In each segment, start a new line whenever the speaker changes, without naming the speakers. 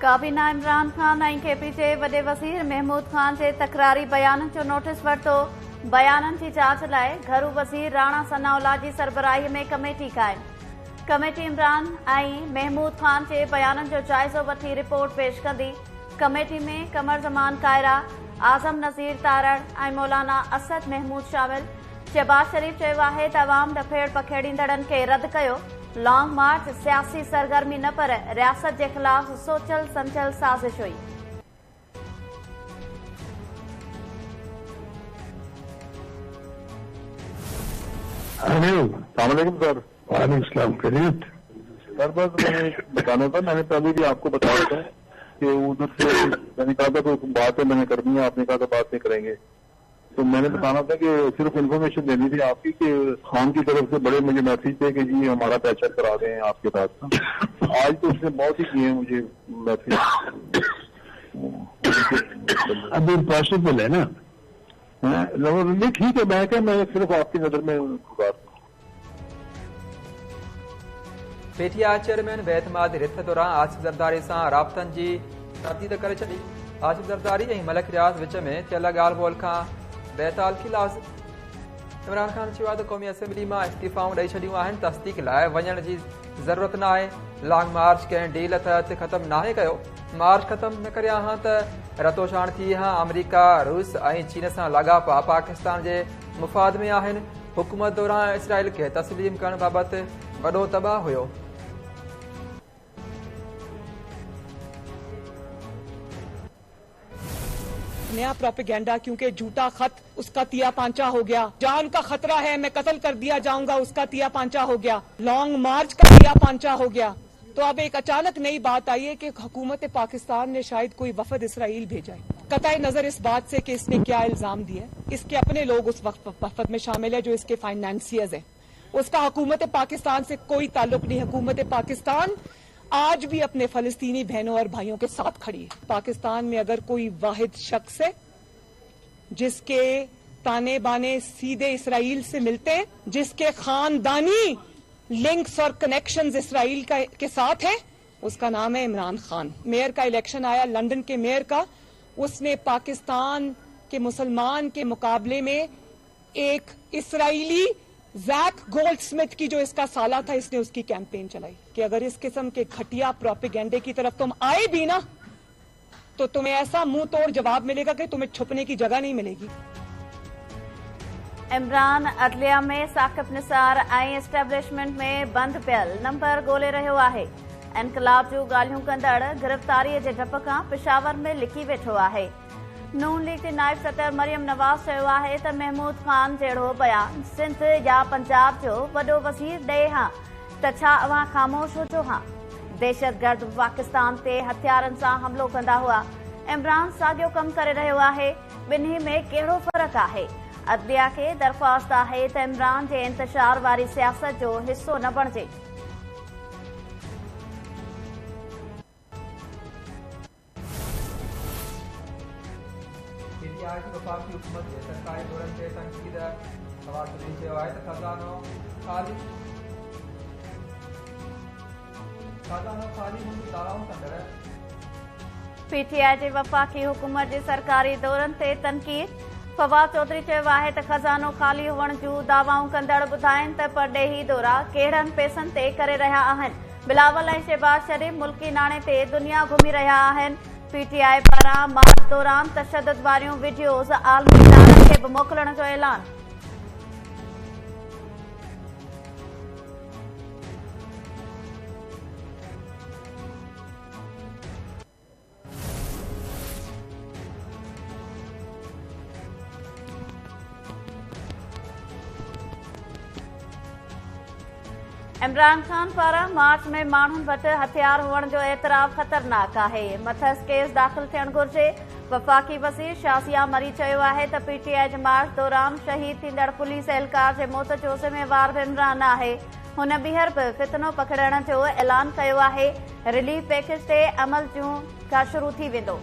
काबीना इमरान खान ऐं केपीजे वॾे वज़ीर महमूद खान जे तकरारी बयाननि जो नोटिस वरितो। बयाननि जी जाच लाइ घरू वज़ीर राणा सनाउल्लाह जी सरबराही में कमेटी क़ाइम। कमेटी इमरान ऐं महमूद खान जे बयाननि जो जाइज़ो वठी रिपोर्ट पेश कंदी। कमेटी में कमर ज़मान कायरा, आज़म नज़ीर तारड़ ऐं मौलाना असद महमूद शामिल। शहबाज शरीफ़ चयो आहे त अवाम डफेड़ पखेड़ींदड़नि खे रद्द कयो। लॉन्ग मार्च सियासी सरगर्मी न पर रियासत के खिलाफ सोचल समझल साजिश हुई।
सर वालेकुम खैरियत सर। बस मैंने बताना था, मैंने पहले भी आपको बताया था कि उधर से मैंने कहा था कोई बात है मैंने करनी है, आपने कहा था बात नहीं करेंगे। तो मैंने बताना था कि सिर्फ इन्फॉर्मेशन देनी थी आपकी कि खान की तरफ से बड़े मुझे मैसेज थे कि जी हमारा पैसा करा दें आपके पास। आज तो उसने बहुत ही किए मुझे मैसेज।
अभी पॉसिबल है ना?
नहीं ठीक है, मैं सिर्फ आपकी नजर में गुजार।
पीटीआई चेयरमैन बेतमाद रिथ दौरान आसिफ ज़रदारी से राबतन की तर्दीद करे छड़ी। आसिफ ज़रदारी ऐं मलिक रियाज़ विच में थियल ॻाल्हि ॿोल खां बेताल की लाज़। इमरान खान चयो आहे त क़ौमी असेंबली में इस्तीफ़ाऊं ॾेई छॾियूं आहिनि, तस्दीक लाइ वञण जी ज़रूरत न आहे। लॉन्ग मार्च कंहिं डील तहत ख़त्म नाहे कयो। मार्च ख़त्म न करिया हां त रतोशाण थी हां अमरीका, रूस ऐं चीन सां लाॻापा पाकिस्तान जे मुफ़ाद में आहिनि। हुकूमत दौरान इसराइल खे तस्लीम करण बाबति वॾो दबाव हुयो।
नया प्रोपेगेंडा, क्योंकि झूठा खत उसका तिया पांचा हो गया। जान का खतरा है, मैं कत्ल कर दिया जाऊंगा, उसका तिया पांचा हो गया। लॉन्ग मार्च का तिया पांचा हो गया। तो अब एक अचानक नई बात आई है कि हुकूमत पाकिस्तान ने शायद कोई वफद इसराइल भेजा है। कतई नजर इस बात से कि इसने क्या इल्जाम दिया, इसके अपने लोग उस वफद में शामिल है जो इसके फाइनेंसियर्स है। उसका हुकूमत पाकिस्तान से कोई ताल्लुक नहीं। हुकूमत पाकिस्तान आज भी अपने फलस्तीनी बहनों और भाइयों के साथ खड़ी है। पाकिस्तान में अगर कोई वाहिद शख्स है जिसके ताने बाने सीधे इसराइल से मिलते हैं, जिसके खानदानी लिंक्स और कनेक्शंस इसराइल के साथ हैं, उसका नाम है इमरान खान। मेयर का इलेक्शन आया लंदन के मेयर का, उसने पाकिस्तान के मुसलमान के मुकाबले में एक इसराइली जैक गोल्डस्मिथ की जो इसका साला था, इसने उसकी कैंपेन चलाई कि अगर इस किस्म के घटिया प्रोपेगेंडे की तरफ तुम आए भी ना तो तुम्हें ऐसा मुंह तोड़ जवाब मिलेगा कि तुम्हें छुपने की जगह नहीं मिलेगी।
इमरान अदलिया में साकिब निसार ऐं एस्टेब्लिशमेंट में बंद पियल नंबर ॻोल्हे रहियो आहे। इनकलाब जूं ॻाल्हियूं कंदड़ गिरफ़्तारीअ जे डप खां पेशावर में लिकी वेठो आहे। नून लीग जे नायब सदर मरियम नवाज़ चयो आहे त महमूद खान जहिड़ो बयान सिंध या पंजाब जो वॾो वज़ीर ॾे हां त छा अवां ख़ामोश हुजो हां। दहशतगर्द पाकिस्तान ते हथियारनि सां हमिलो कंदा हुआ। इमरान साॻियो कमु करे रहियो आहे। ॿिन्ही में कहिड़ो फ़र्क़ु आहे? अदलिया खे दरख़्वास्त आहे त इमरान जे इंतशार वारी सियासत जो हिसो न बणिजे।
पीटीआई की वफाकी हुकूमत जे सरकारी दौरनि ते तनक़ीद। फवाद चौधरी चयो आहे त खज़ानो ख़ाली मुल्क दावाऊं कंदड़।
पीटीआई जे वफाकी हुकूमत जे सरकारी दौरनि ते तनक़ीद। फवाद चौधरी चयो आहे त खज़ानो ख़ाली हुअण जूं दावाऊं कंदड़ ॿुधाइनि त परॾेही दौरा कहिड़नि पैसनि ते करे रहिया आहिनि। बिलावल ऐं शहबाज शरीफ़ मुल्की नाणे ते दुनिया घुमी रहिया आहिनि। पीटीआई पारां मार्च दौरान तशद्दुद वारियूं वीडियोज़ आलमी इदारनि खे बि मोकिलण जो ऐलान। इमरान खान पारां मार्च में माण्हुनि वटि हथियार हुअण जो एतिराफ़ ख़तरनाक आहे। मथस केस दाख़िल थियणु घुर्जे। वफ़ाक़ी वज़ीर शाज़िया मरी चयो आहे त पीटीआई जे मार्च दौरान शहीद थींदड़ पुलिस एहलकार जे मौत जो ज़िम्मेवार बि इमरान आहे। हुन ॿीहर बि फितनो पकड़ण जो ऐलान कयो आहे। रिलीफ पैकेज ते अमल जूं खां शुरू थी वेंदो।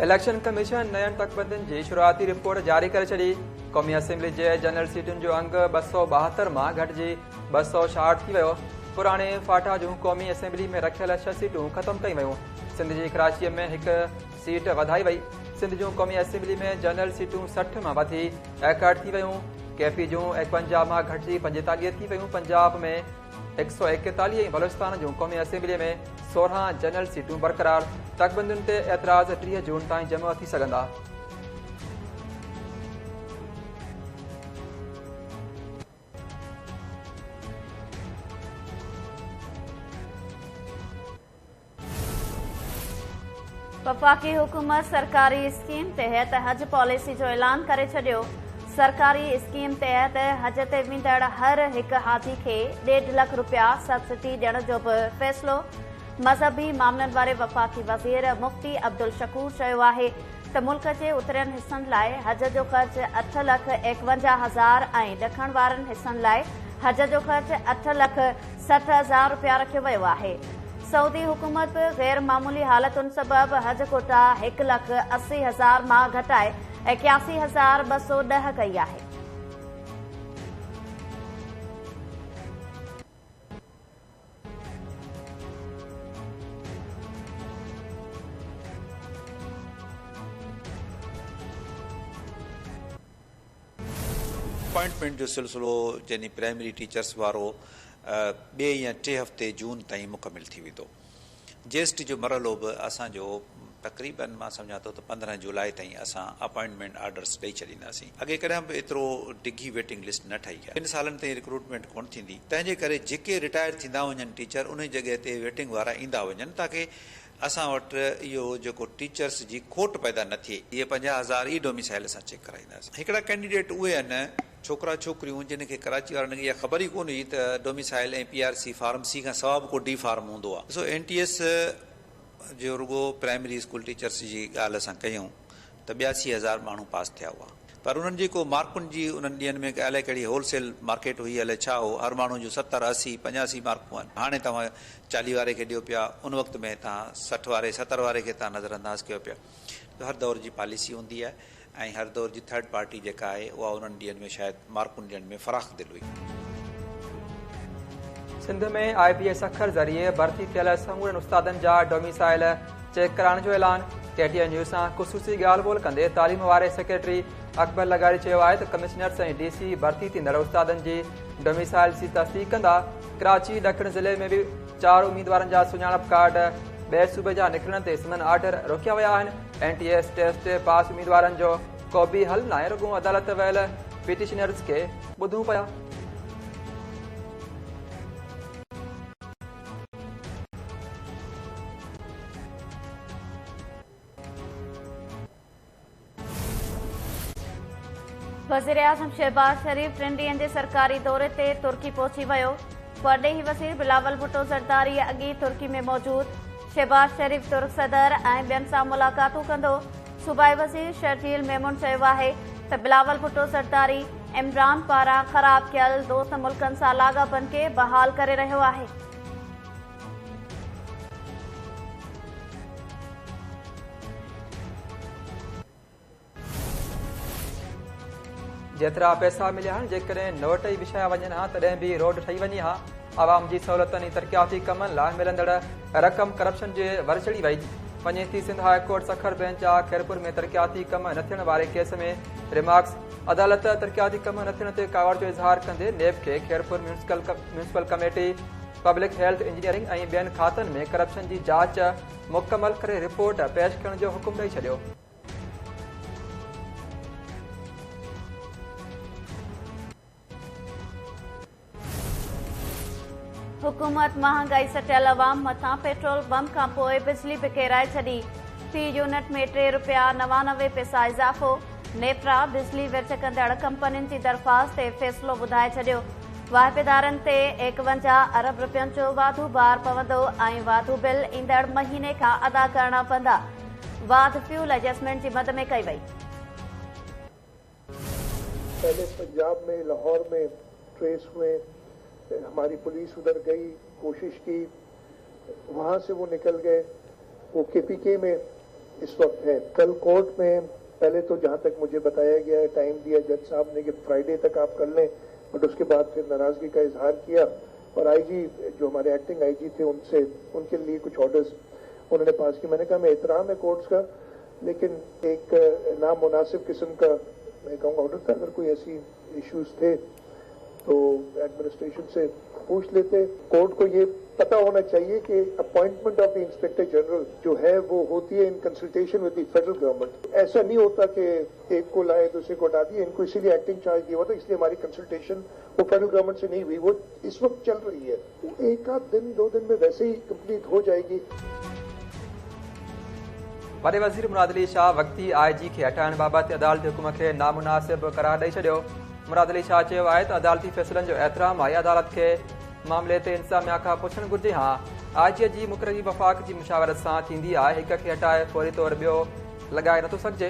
इलेक्शन कमीशन नयन तकबंदियुनि जी शुरुआती रिपोर्ट जारी करे छॾी। क़ौमी असेंबली जे जनरल सीटुनि जो अंग 272 मां घटिजी 266 थी वियो। पुराणे फाटा जूं क़ौमी असेंबली में रखियल 6 सीटूं ख़तम कई वयूं। सिंध जी कराचीअ में 1 सीट वधाई वई। सिंध जूं क़ौमी असेंबली में जनरल सीटूं 60 मां वधी 61 थी वयूं। केपी जूं 51 मां घटिजी 45 थी वयूं। पंजाब में 141 ऐं बलोचिस्तान जूं क़ौमी असेंबलीअ में 16 जनरल सीटूं बरक़रार। तकबंदियुनि ते एतिराज़ 30 जून ताईं जमा थी सघंदा।
वफ़ाक़ी हुकूमत सरकारी स्कीम तहत हज पॉलिसी जो ऐलान करे छॾियो। सरकारी स्कीम तहत हज ते वेंदड़ हर हिक हाजी खे 1.5 लख रुपया सब्सिडी ॾियण जो बि फ़ैसिलो मज़हबी मामलनि वारे वफ़ाक़ी वज़ीर मुफ्ती अब्दुल शकूर चयो आहे त मुल्क जे उतरियनि हिस्सनि लाइ हज जो ख़र्च 8,51,000 ऐं ॾखण वारनि हिस्सनि लाइ हज जो ख़र्च 8,60,000 रुपया रखियो वियो आहे। सऊदी हुकूमत बि गैर मामूली हालतुनि सबबि हज कोटा 1,80,000 मां घटाए 81,210 कई आहे।
अपॉइंटमेंट जो सिलसिलो यानी प्राइमरी टीचर्स वारो 2 या 3 हफ़्ते जून ताईं मुकमिल थी वेंदो। जेस्ट जो मरहलो बि असांजो तक़रीबन मां सम्झां थो त 15 जुलाई ताईं असां अपॉइंटमेंट ऑर्डर्स ॾेई छॾींदासीं। अॻे कॾहिं बि एतिरो डिघी वेटिंग लिस्ट न ठही आहे। 2 सालनि ताईं रिक्रूटमेंट कोन थींदी, तंहिंजे करे जेके रिटायर थींदा वञनि टीचर उन जॻह ते वेटिंग वारा ईंदा वञनि ताकी असां वटि इहो जेको टीचर्स जी खोट पैदा न थिए। इहे 50,000 ई डोमिसाइल असां चेक कराईंदासीं। हिकिड़ा कैंडिडेट उहे आहिनि छोकिरा छोकिरियूं जिन खे कराची वारनि खे इहा ख़बर ई कोन हुई त डोमिसाइल ऐं PRC फार्म C खां सवाइ को D फार्म हूंदो आहे। ॾिसो NTS जो रुगो प्राइमरी स्कूल टीचर्स जी ॻाल्हि असां कयूं त 82,000 माण्हू पास थिया हुआ, पर उन्हनि जेको मार्कुनि जी उन्हनि ॾींहंनि में अलाए कहिड़ी होलसेल मार्केट हुई अलाए छा हो, हर माण्हू जूं 70, 80, 85 मार्कूं आहिनि। हाणे तव्हां 40 वारे खे ॾियो पिया, उन वक़्त में तव्हां 60 वारे 70 वारे खे तव्हां नज़रअंदाज़ कयो पिया। हर दौर जी पॉलिसी हूंदी आहे ऐं हर दौर जी थर्ड पार्टी जेका आहे उहा उन्हनि ॾींहंनि में शायदि मार्कुनि ॾियण में फ़राख़ दिलि हुई।
सिंध में IPS अखर ज़रिए भर्ती थियल समूरनि उस्तादनि जा डोमिसाइल चेक कराइण जो ऐलान। KTN न्यूज़ सां ख़ुसूसी ॻाल्हि ॿोल कंदे तालीम वारे सेक्रेटरी अकबर लगारी चयो आहे त कमिश्नर्स ऐं DC भर्ती थींदड़ उस्तादनि जी डोमिसाइल जी तस्दीक़ कंदा। कराची ॾखण ज़िले में बि 4 उम्मीदवारनि जा सुञाणप कार्ड ॿिए सूबे जा निकिरण ते संदन ऑर्डर रोकिया विया आहिनि। NTS टेस्ट पास उम्मीदवारनि जो को बि हल न आहे, रुॻो अदालत वियल पिटिशनर्स खे ॿुधूं पिया।
वज़ीर आज़म शहबाज शरीफ़ 3 ॾींहनि जे सरकारी दौरे ते तुर्की पहुची वियो। परॾेही वज़ीर बिलावल भुट्टो ज़रदारी अॻी तुर्की में मौजूद। शहबाज शरीफ़ तुर्क सदर ऐं ॿियनि सां मुलाक़ातूं कंदो। सूबाई वज़ीर शर्जील मेमून चयो आहे त बिलावल भुट्टो ज़रदारी इमरान पारां ख़राब कयल दोस्त मुल्कनि सां लाॻापनि खे बहाल करे रहियो आहे।
जेतिरा पैसा मिलिया आहिनि जेकॾहिं नोट ई विछाया वञनि हा तॾहिं बि रोड ठही वञे हा। आवाम जी सहूलियतनि ऐं तरक़ियाती कमनि लाइ मिलंदड़ रक़म करप्शन जे वर चढ़ी वई वञे थी। Sindh high court Sukkur bench जा खैरपुर में तरक़ियाती कम न थियण वारे केस में रिमार्क्स। अदालत तरक़ियाती कम न थियण ते कावड़ जो इज़हार कंदे नेब खे Khairpur municipal committee public health engineering ऐं ॿियनि खातनि में करप्शन जी जांच मुकमल करे रिपोर्ट पेश करण जो हुकुम ॾेई छॾियो।
हुकूमत महांगाई सटियल अवाम मथां पेट्रोल बम खां पोइ बिजली बि किराए छॾी। फी यूनिट में 3 रुपया 99 पैसा इज़ाफ़ो। नेफ्रा बिजली विर्छ कंदड़ कंपनियुनि जी दरख़्वास्त ते फ़ैसिलो ॿुधाए छॾियो। वाहिपेदारनि ते 51 अरब रुपयनि जो वाधू बार पवंदो ऐं वाधू बिल ईंदड़ महीने खां अदा करणा पवंदा। वाध फ्यूल एडजस्टमेंट जी मद में कई वई।
पहले पंजाब में लाहौर में ट्रेस हुए, हमारी पुलिस उधर गई, कोशिश की, वहाँ से वो निकल गए, वो KPK में इस वक्त है। कल कोर्ट में पहले तो जहां तक मुझे बताया गया है, टाइम दिया जज साहब ने कि फ्राइडे तक आप कर लें, बट उसके बाद फिर नाराजगी का इजहार किया और आईजी जो हमारे एक्टिंग आईजी थे उनसे उनके लिए कुछ ऑर्डर्स उन्होंने पास किए। मैंने कहा मैं एहतराम है कोर्ट्स का, लेकिन एक नामुनासिब किस्म का मैं कहूँगा ऑर्डर था। अगर कोई ऐसी इश्यूज थे तो एडमिनिस्ट्रेशन से पूछ लेते। कोर्ट को ये पता होना चाहिए कि appointment of the inspector general जो है वो होती है in consultation with the federal government. ऐसा नहीं होता कि एक को लाए दूसरे को हटा दिए। इनको इसीलिए एक्टिंग चार्ज दिया हुआ था, इसलिए हमारी कंसल्टेशन वो फेडरल गवर्नमेंट से नहीं हुई, वो इस वक्त चल रही है। एक आध दिन 2 दिन में वैसे ही कंप्लीट हो जाएगी।
वॾे वज़ीर मुराद अली शाह वक़्ती आईजी खे हटाइण बाबति अदालती हुकुम खे नामुनासिब करार ॾेई छॾियो। मुराद अली शाह चयो आहे त अदालती फ़ैसिलनि जो एतिराम आहे। अदालत खे मामले ते इंतिज़ामिया खां पुछणु घुरिजे। हा, आईजीअ जी मुक़ररी वफ़ाक़ जी मुशावरत सां थींदी आहे। हिक खे हटाए फौरी तौरु ॿियो लॻाए नथो सघिजे।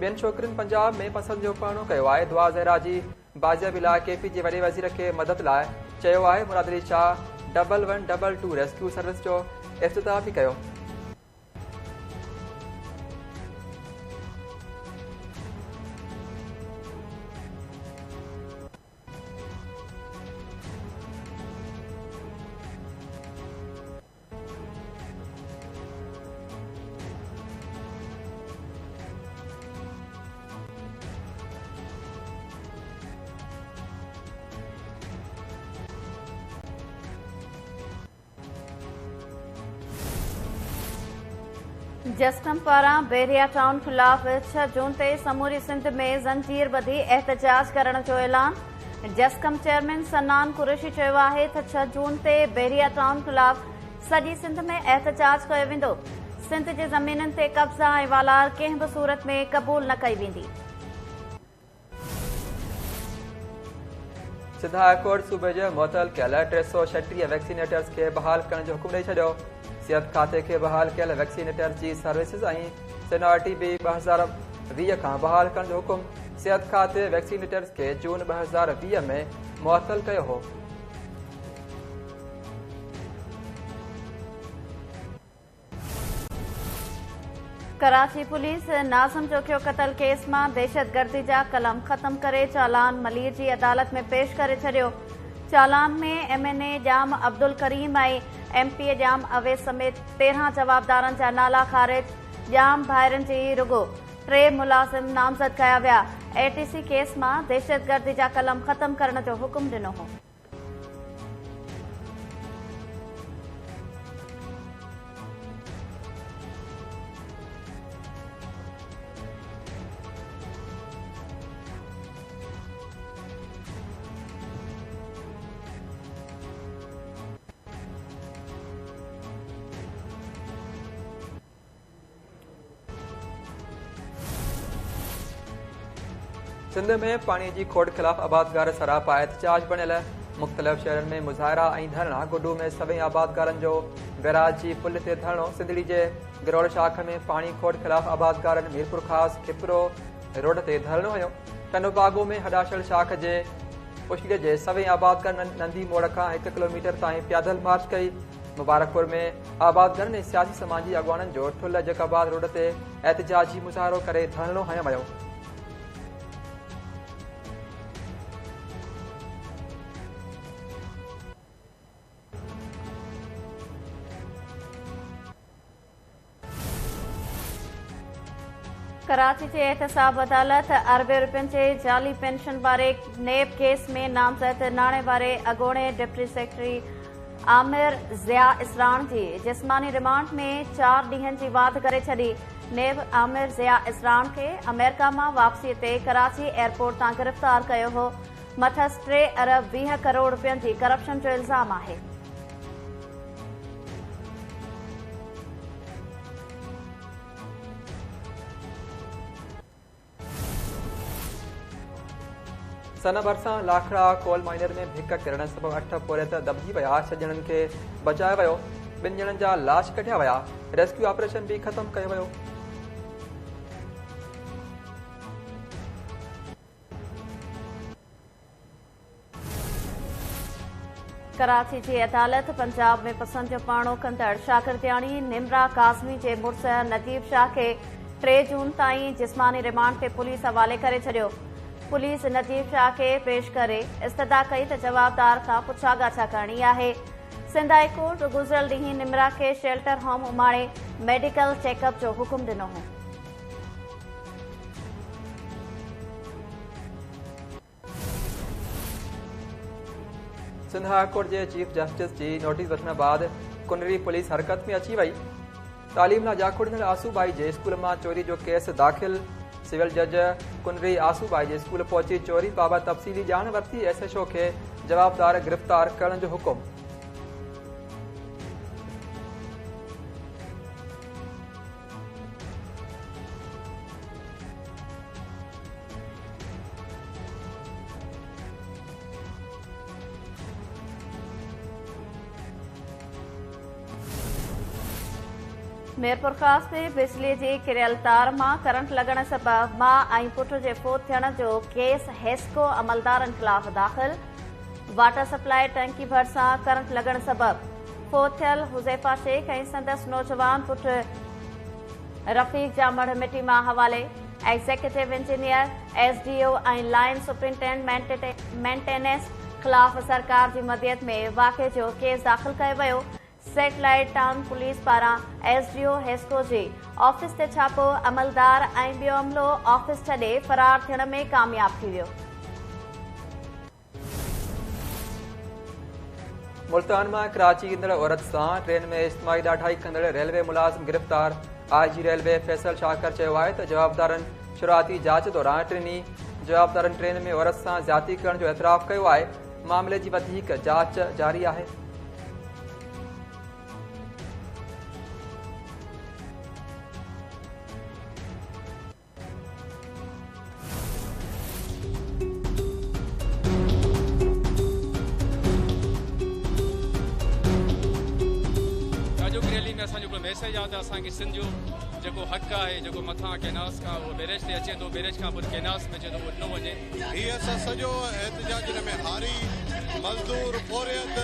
ॿियनि छोकिरियुनि पंजाब में पसंदि जो परणो कयो आहे। दुआ ज़हरा जी बाज़ियाबी लाइ केपी जे वॾे वज़ीर खे मदद लाइ चयो आहे। मुराद अली शाह 1122 रेस्क्यू सर्विस जो इफ़्तिताह बि कयो।
जस्कम पारां बैरिया टाउन खिलाफ 6 जून ते समूरी सिंध में ज़ंजीर ॿधी एहतजाज करण जो ऐलान। जस्कम चेयरमैन सनान कुरैशी चयो आहे त 6 जून ते बैरिया टाउन खिलाफ सॼी सिंध में एहतजाज कयो वेंदो। सिंध जे ज़मीननि ते कब्ज़ा ऐं वालार कंहिं बि सूरत में क़बूल न कई वेंदी।
सिंध हाई कोर्ट सूबे जे मुअतल कयल 336 वैक्सीनेटर्स खे बहाल करण जो हुकुम ॾेई छॾियो। सिहत खाते खे बहाल कयल वैक्सीनेटर्स जी सर्विसिस ऐं सेनारिटी बि 2020 खां बहाल करण जो हुकुम सिहत खाते वैक्सीनेटर्स खे जून 2020 में मुअतल कयो हो।
कराची पुलिस नाज़िम जोखियो क़तल केस मां दहशतगर्दी जा कलम ख़त्म करे चालान मलीर जी अदालत में पेश करे छॾियो। चालान में MNA जाम अब्दुल करीम ऐं MPA जाम अवैस समेत 13 जवाबदारनि जा नाला ख़ारिज। जाम भाइरनि जी रुगो 3 मुलाज़िम नामज़द कया विया। ATC केस मां दहशतगर्दी जा कलम ख़त्म करण जो हुकुम ॾिनो हो।
सिंध में पानी की खोट खिलाफ आबादगार सरापा एहतजाज बणियल। मुख़्तलिफ़ शहरनि में मुज़ाहिरा ऐं धरणा। गुडू में सभई आबादगारनि जो गराज जी पुल ते धरणो। सिंधड़ी जे गिरोड़ शाख में पानी खोट खिलाफ आबादगारनि मीरपुर ख़ासि खिपरो रोड ते धरणो हुयो। टनोबागो में हडाशल शाख जे पुशीर जे सभई आबादगार नंदी मोड़ खां 1 किलोमीटर ताईं पैदल मार्च कई। मुबारकपुर में आबादगारनि ऐं सियासी समाजी अॻवाननि जो ठुल जकाबाद रोड ते एहतजाजी मुज़ाहिरो करे धरणो हयो वियो।
कराची जे एहतसाब अदालत अरबे रुपयनि जे जाली पेंशन वारे नेब केस में नामज़द नाणे वारे अॻोणे डिप्टी सेक्रेटरी आमिर ज़िया इसरान जी जिस्मानी रिमांड में 4 ॾींहनि जी वाध करे छॾी। नेब आमिर ज़िया इसरान खे अमेरिका मां वापसीअ ते कराची एयरपोर्ट तां गिरफ़्तार कयो हो। मथस 3 अरब 20 करोड़ रुपयनि जी करप्शन जो इल्ज़ाम आहे।
सन भरिसां लाखड़ा कोल माइनर में भिक किरण सबबि 8 पोरियत दॿिजी विया। 6 ॼणनि खे बचायो वियो। 2 ॼणनि जा लाश कढिया विया। रेस्क्यू ऑपरेशन भी ख़त्म कयो वियो।
कराची जी अदालत पंजाब में पसंद जो पाणो कंदड़ शागिर्दियाणी निमरा काज़मी जे मुड़स नजीब शाह खे 3 जून ताईं जिस्मानी रिमांड ते पुलिस हवाले करे छॾियो। पुलिस नजीब शाह खे पेश करे इस्तदा कई त जवाबदार खां पुछा ॻाछा करणी आहे। सिंध हाई कोर्ट गुज़िरियल ॾींहुं निमरा खे शेल्टर होम उमाड़े मेडिकल चेकअप जो हुकुम ॾिनो हो।
सिंध हाई कोर्ट के चीफ जस्टिस की नोटिस वठण बाद कुनरी पुलिस हरकत में अची वही। तालीम लाइ जाखो ॾिनल आसूबाई के स्कूल में चोरी जो केस दाखिल। सिविल जज कुनरी आसूबाई के स्कूल पहुंची चोरी बाबत तफ़सीली जान वरती। SHO के जवाबदार गिरफ्तार करण जो हुकुम।
मीरपुर ख़ास में बिजली की किरियल तार में करंट लगण सबब मां ऐं पुट के फोत थियण जो केस हेस्को अमलदारन खिलाफ दाखिल। वाटर सप्लाई टंकी भरिसां करंट लगण सबब फोत थियल हुज़ैफा शेख ऐं संदस नौजवान पुट रफ़ीक जा मढ़ मिट्टी में हवाले। एग्जीक्यूटिव इंजीनियर SDO ऐं लाइन सुपरिंटेंडेंट मेंटेनेंस खिलाफ सरकार की मदद में वाक़े जो केस दाखिल किया वियो। सेटेलाइट टाउन पुलिस पारां SDO हेस्को जी ऑफिस ते छापो। अमलदार ऐं ॿियो अमलो ऑफिस छॾे फरार थियण में कामयाब थी वियो।
मुल्तान में कराची ईंदड़ औरत से ट्रेन में इज्तिमाही ॾाढाई कंदड़ रेलवे मुलाज़िम गिरफ्तार। IG रेलवे फैसल शाकर चयो आहे त जवाबदारनि शुरुआती जांच दौरान टिनी जवाबदारनि ट्रेन में औरत से ज्यादती करण जो एतराफ़ कयो आहे। मामले की वधीक जांच जारी आहे।
रैली में असो मैसेज आहे असांखे सिंध जो हक़ है जो मथा कैनास का वो बैरेज से अचे तो बैरेज का कैनास में अचे तो वो न वजे।
ये सजो एहतजाज में हारी मजदूर बोरियत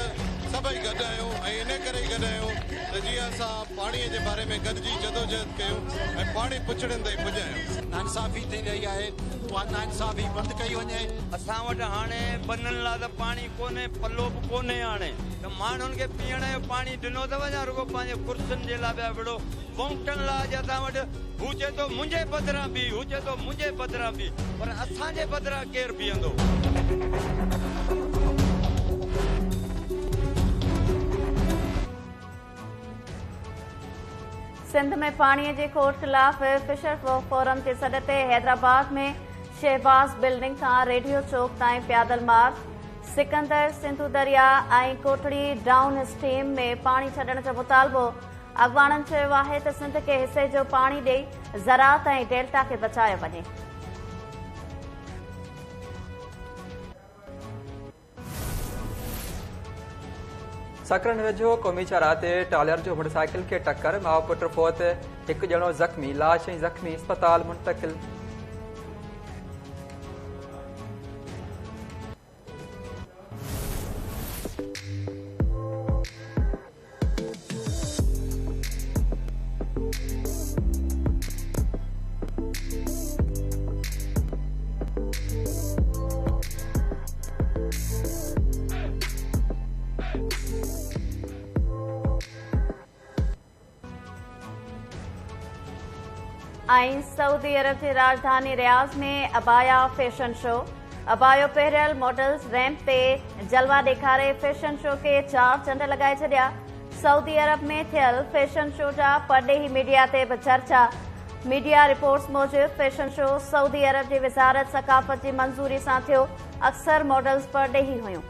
सभई गॾु आहियूं ऐं इन करे गॾु आहियूं त जीअं असां पाणीअ जे बारे में गॾिजी जदोजहद कयूं ऐं पाणी पुछड़नि ताईं पुॼायूं।
नाइंसाफ़ी थी रही आहे, उहा नाइंसाफ़ी बंदि कई वञे। असां वटि हाणे बननि लाइ त पाणी कोन्हे, पलो बि कोन्हे हाणे त माण्हुनि खे पीअण जो पाणी ॾिनो अथव या रुगो पंहिंजे कुर्सियुनि जे लाइ पिया विड़ो वोटनि लाइ अॼु असां वटि हू चए थो मुंहिंजे बदिरां बि, हू चए थो मुंहिंजे बदिरां बि, पर असांजे बदिरां केरु बीहंदो?
सिंध में पानी के खोट खिलाफ फिशर फोरम के सॾ ते हैदराबाद में शहबाज बिल्डिंग का रेडियो चौक ताईं पैदल मार्च। सिकंदर सिंधु दरिया ऐं कोटड़ी डाउन स्ट्रीम में पानी छॾण जो मुतालबो। अॻवाननि चयो आहे त सिंध के हिस्से जो पानी ॾेई ज़राअत ऐं डेल्टा के बचायो वञे।
सकरन वेझो क़ौमी चौराहे ते टालियर जो मोटरसाइकिल के टक्कर, माउ पुट फोत, एक ॼणो ज़ख़्मी, लाश ऐं ज़ख़्मी अस्पताल मुंतकिल।
सऊदी अरब की राजधानी रियाज में अबाया फैशन शो। अबायो पहिरियल मॉडल्स रैंप ते जलवा ॾेखारे फैशन शो के 4 चंड लगाए छॾिया। सऊदी अरब में थियल फैशन शो जा परॾेही मीडिया ते बि चर्चा। मीडिया रिपोर्ट्स मूजिब फैशन शो सऊदी अरब जी वज़ारत सकाफ़त जी मंज़ूरी सां थियो। अक्सर मॉडल्स परॾेही हुयूं।